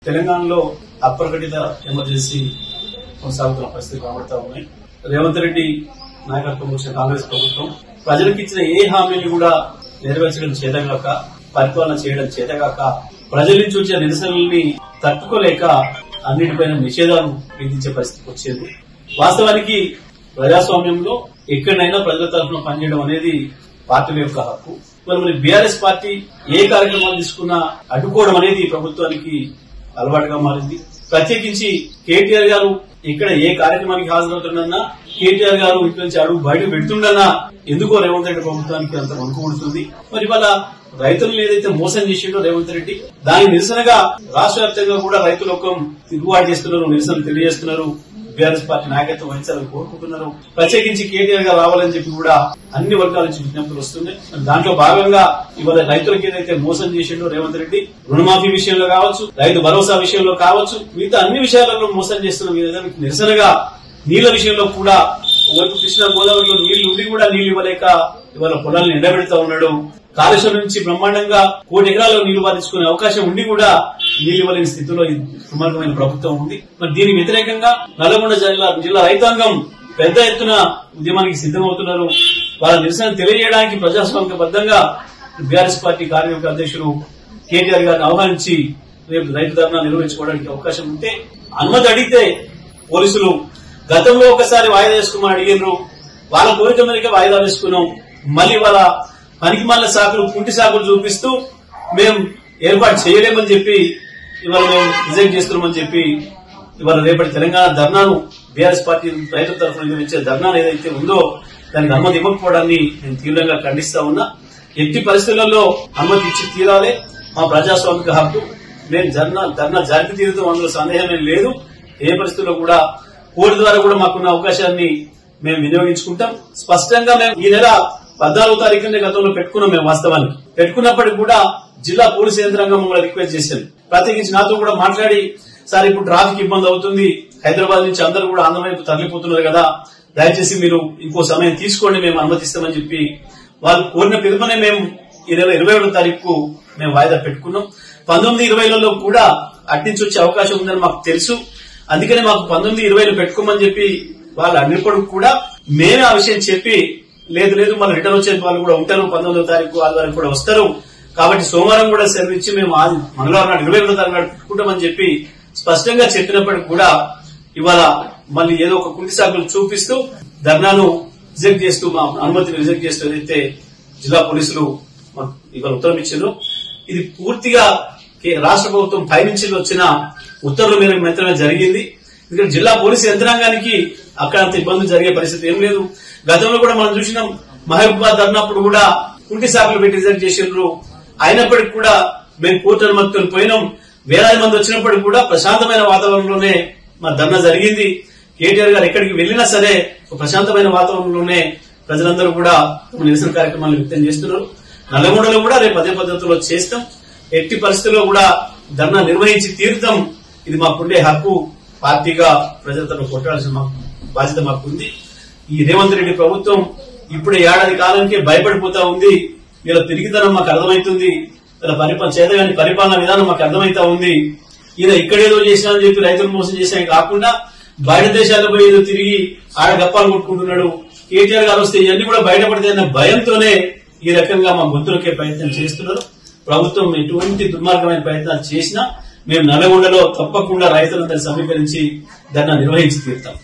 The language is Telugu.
తెలంగాణలో అప్రకటిత ఎమర్జెన్సీ కొనసాగుతున్న పరిస్థితి కనబడతా ఉన్నాయి. రేవంత్ రెడ్డి నాయకత్వం వచ్చిన కాంగ్రెస్ ప్రభుత్వం ప్రజలకు ఇచ్చిన ఏ హామీని కూడా నెరవేర్చడం చేతగాక, పరిపాలన చేయడం చేతగాక, ప్రజల నుంచి వచ్చే నిరసనల్ని తట్టుకోలేక అన్నిటిపైన నిషేధాలు విధించే పరిస్థితికి వచ్చేది. వాస్తవానికి ప్రజాస్వామ్యంలో ఎక్కడైనా ప్రజల తరఫున పనిచేయడం అనేది పార్టీల యొక్క హక్కు. మరి బీఆర్ఎస్ పార్టీ ఏ కార్యక్రమాలు తీసుకున్నా అడ్డుకోవడం అనేది ప్రభుత్వానికి అలవాటుగా మారింది. ప్రత్యేకించి కేటీఆర్ గారు ఇక్కడ ఏ కార్యక్రమానికి హాజరవుతుండన్నా, కేటీఆర్ గారు ఇక్కడి నుంచి అడుగు బయట పెడుతుండన్నా ఎందుకో రేవంత్ రెడ్డి ప్రభుత్వానికి అంత వణుకుడుతుంది. మరి వాళ్ళ రైతులను ఏదైతే మోసం చేసిండో రేవంత్ రెడ్డి, దానికి నిరసనగా రాష్ట్ర వ్యాప్తంగా కూడా రైతులొక్కం తిరుగుబాటు చేస్తున్నారు, నిరసన తెలియజేస్తున్నారు. బీఆర్ఎస్ పార్టీ నాయకత్వం వహించాలని కోరుకుంటున్నారు. ప్రత్యేకించి కేటీఆర్ గారు రావాలని చెప్పి కూడా అన్ని వర్గాల నుంచి విజ్ఞప్తులు వస్తున్నాయి. దాంట్లో భాగంగా ఇవాళ రైతులకు ఏదైతే మోసం చేసిండో రేవంత్ రెడ్డి, రుణమాఫీ విషయంలో కావచ్చు, రైతు భరోసా విషయంలో కావచ్చు, మిగతా అన్ని విషయాలలో మోసం చేస్తున్న నిరసనగా నీళ్ల విషయంలో కూడా ఒకవైపు కృష్ణా గోదావరిలో నీళ్లు ఉండి కూడా నీళ్లు ఇవ్వలేక ఇవాళ పొలాలను ఎండబెడతా ఉన్నాడు. కాళేశ్వరం నుంచి బ్రహ్మాండంగా 1 కోటి ఎకరాల్లో నీళ్లు బాధించుకునే అవకాశం ఉండి కూడా నీళ్లు ఇవ్వలేని స్థితిలో దుర్మార్గమైన ప్రభుత్వం ఉంది. మరి దీనికి వ్యతిరేకంగా నల్గొండ జిల్లా రైతాంగం పెద్ద ఎత్తున ఉద్యమానికి సిద్దమవుతున్నారు. వాళ్ళ నిరసన తెలియజేయడానికి ప్రజాస్వామ్యబద్దంగా బీఆర్ఎస్ పార్టీ కార్యవర్గ అధ్యక్షులు కేటీఆర్ గారిని ఆహ్వానించి రేపు రైతు ధర్నా నిర్వహించుకోవడానికి అవకాశం ఉంటే అనుమతి అడిగితే పోలీసులు గతంలో ఒకసారి వాయిదా వేసుకోమని అడిగినారు. వాళ్ళ కోరిక మేరకే వాయిదా వేసుకున్నాం. మళ్లీ వాళ్ళ పనికి మాలిన సాకులు, కుంటి సాకులు చూపిస్తూ మేము ఏర్పాటు చేయలేమని చెప్పి ఇవాళ మేము రిజైన్ చేస్తున్నామని చెప్పి ఇవాళ రేపటి తెలంగాణ ధర్నాను బీఆర్ఎస్ పార్టీ రైతుల తరఫున నిర్వహించే ధర్నాను ఏదైతే ఉందో దానికి అనుమతి ఇవ్వకపోవడాన్ని నేను తీవ్రంగా ఖండిస్తా ఉన్నా. ఎట్టి పరిస్థితులలో అనుమతి ఇచ్చి తీరాలి. మా ప్రజాస్వామిక హక్కు. మేము ధర్నా జరిపి తీరుతాం, అందులో సందేహమే లేదు. ఏ పరిస్థితుల్లో కూడా కోర్టు ద్వారా కూడా మాకున్న అవకాశాన్ని మేము వినియోగించుకుంటాం. స్పష్టంగా మేము ఈ నెల 14వ తారీఖునే గతంలో పెట్టుకున్నాం. మేము వాస్తవానికి పెట్టుకున్నప్పటికీ కూడా జిల్లా పోలీసు యంత్రాంగం మమ్మల్ని రిక్వెస్ట్ చేశారు. ప్రత్యేకించి నాతో కూడా మాట్లాడి, సార్ ఇప్పుడు ట్రాఫిక్ ఇబ్బంది అవుతుంది, హైదరాబాద్ నుంచి అందరూ కూడా ఆంధ్ర వైపు తరలిపోతున్నారు కదా, దయచేసి మీరు ఇంకో సమయం తీసుకోండి, మేము అనుమతిస్తామని చెప్పి వాళ్ళు కోరిన పిలుపునే మేము ఈ నెల 21వ తారీఖు మేము వాయిదా పెట్టుకున్నాం. 19-20లలో కూడా అట్టించి వచ్చే అవకాశం ఉందని మాకు తెలుసు. అందుకనే మాకు 19-20లో పెట్టుకోమని చెప్పి వాళ్ళు అడిగినప్పుడు కూడా మేమే ఆ విషయం చెప్పి లేదు మళ్ళీ రిటర్న్ వచ్చే వాళ్ళు కూడా ఉంటారు, 19వ తారీఖు ఆదివారం కూడా వస్తారు, కాబట్టి సోమవారం కూడా సెలవు ఇచ్చి మేము మంగళవారం నాడు 21వ తారీఖు నాడు పెట్టుకుంటామని చెప్పి స్పష్టంగా చెప్పినప్పటికీ కూడా ఇవాళ మళ్ళీ ఏదో ఒక కుంటి సాకులు చూపిస్తూ ధర్నాను రిజెక్ట్ చేస్తూ, మా అనుమతిని రిజెక్ట్ చేస్తూ ఏదైతే జిల్లా పోలీసులు ఇవాళ ఉత్తర్వులు ఇచ్చారో ఇది పూర్తిగా రాష్ట్ర ప్రభుత్వం పైనుంచి వచ్చిన ఉత్తర్వుల మేరకు మాత్రమే జరిగింది. ఎందుకంటే జిల్లా పోలీసు యంత్రాంగానికి అక్కడ అంత ఇబ్బందులు జరిగే పరిస్థితి ఏం లేదు. గతంలో కూడా మనం చూసినాం, మహబూబాబాద్ ధర్నాప్పుడు కూడా కుంటి సాకులు పెట్టి రిజెక్ట్ చేసినారు. అయినప్పటికీ కూడా మేము కోర్టు అనుమతితో పోయినాం. వేలాది మంది వచ్చినప్పటికీ కూడా ప్రశాంతమైన వాతావరణంలోనే మా ధర్నా జరిగింది. కేటీఆర్ గారు ఎక్కడికి వెళ్లినా సరే ప్రశాంతమైన వాతావరణంలోనే ప్రజలందరూ కూడా నిరసన కార్యక్రమాలు వ్యక్తం చేస్తున్నారు. నల్లగొండలో కూడా రేపు అదే పద్ధతిలో చేస్తాం. ఎట్టి పరిస్థితుల్లో కూడా ధర్నా నిర్వహించి తీరుతాం. ఇది మాకుండే హక్కు. పార్టీగా ప్రజల తరఫున కొట్టాల్సిన బాధ్యత మాకుంది. ఈ రేవంత్ రెడ్డి ప్రభుత్వం ఇప్పుడే ఏడాది కాలానికే భయపడిపోతా ఉంది. వీళ్ళ తిరిగితనం మాకు అర్థమవుతుంది. వీళ్ళ చేతగాని పరిపాలన విధానం మాకు అర్థమైతా ఉంది. ఈయన ఇక్కడేదో చేసినా చెప్పి రైతులు మోసం చేసే కాకుండా బయట దేశాలకు పోయి ఏదో తిరిగి ఆడ గప్పాలు కొట్టుకుంటున్నాడు. కేటీఆర్ గారు వస్తే ఇవన్నీ కూడా బయటపడతాయన్న భయంతోనే ఈ రకంగా మా గొంతులకే ప్రయత్నం చేస్తున్నారు. ప్రభుత్వం ఎటువంటి దుర్మార్గమైన ప్రయత్నాలు చేసినా మేము నల్గొండలో తప్పకుండా రైతులందరినీ సమీకరించి ధర్నా నిర్వహించి తీరుతాం.